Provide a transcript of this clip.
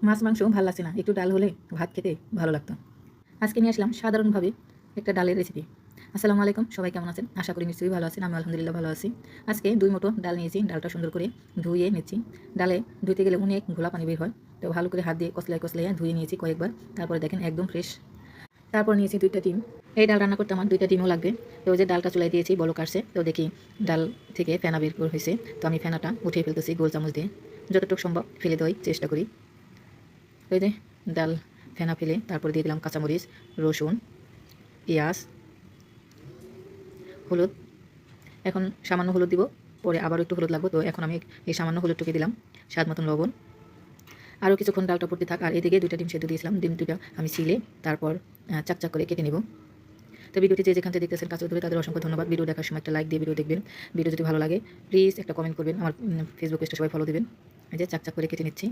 মাছ মাংস ভালো লাগছে না, একটু ডাল হলে ভাত খেতে ভালো লাগতো। আজকে নিয়ে আসলাম সাধারণভাবে একটা ডালের রেসিপি। আসসালামু আলাইকুম, সবাই কেমন আছেন? আশা করি নিশ্চয়ই ভালো আছেন। আমি আলহামদুলিল্লাহ ভালো আছি। আজকে 2 মুঠো ডাল নিয়েছি, ডালটা সুন্দর করে ধুয়ে নিচ্ছি। ডালে ধুইতে গেলে অনেক ঘোলা পানি বের হয়, তো ভালো করে হাত দিয়ে কসলায় কসলাইয়া ধুয়ে নিয়েছি কয়েকবার। তারপরে দেখেন একদম ফ্রেশ। তারপর নিয়েছি 2টা ডিম। এই ডাল রান্না করতে আমার 2টা ডিমও লাগবে। তো ওই যে ডালটা চুলায় দিয়েছি, বলক আসছে, তো দেখি ডাল থেকে ফেনা বের হয়েছে। তো আমি ফেনাটা উঠিয়ে ফেলতেছি গোল চামচ দিয়ে, যতটুকু সম্ভব ফেলে দেওয়ার চেষ্টা করি। ওই যে ডাল ফেনা ফেলে তারপরে দিয়ে দিলাম কাঁচামরিচ, রসুন, পেঁয়াজ, হলুদ। এখন সামান্য হলুদ দিব, পরে আবারও একটু হলুদ লাগবে, তো এখন আমি এই সামান্য হলুদটুকু দিলাম, স্বাদ মতন লবণ। আরও কিছুক্ষণ ডালটা পড়তে থাক। আর এদিকে 2টা ডিম সেদ্ধ দিয়েছিলাম, ডিম 2টা আমি ছিলে তারপর চাকচাক করে কেটে নেব। তো ভিডিওটি যে যেখান থেকে দেখতেছেন কাছে ধরে তাদের অসংখ্য ধন্যবাদ। ভিডিও দেখার সময় একটা লাইক দিয়ে ভিডিও দেখবেন। ভিডিও যদি ভালো লাগে প্লিজ একটা কমেন্ট করবেন। আমার ফেসবুক পেজটা সবাই ফলো দেবেন। এই যে চাকচাক করে কেটে নিচ্ছি।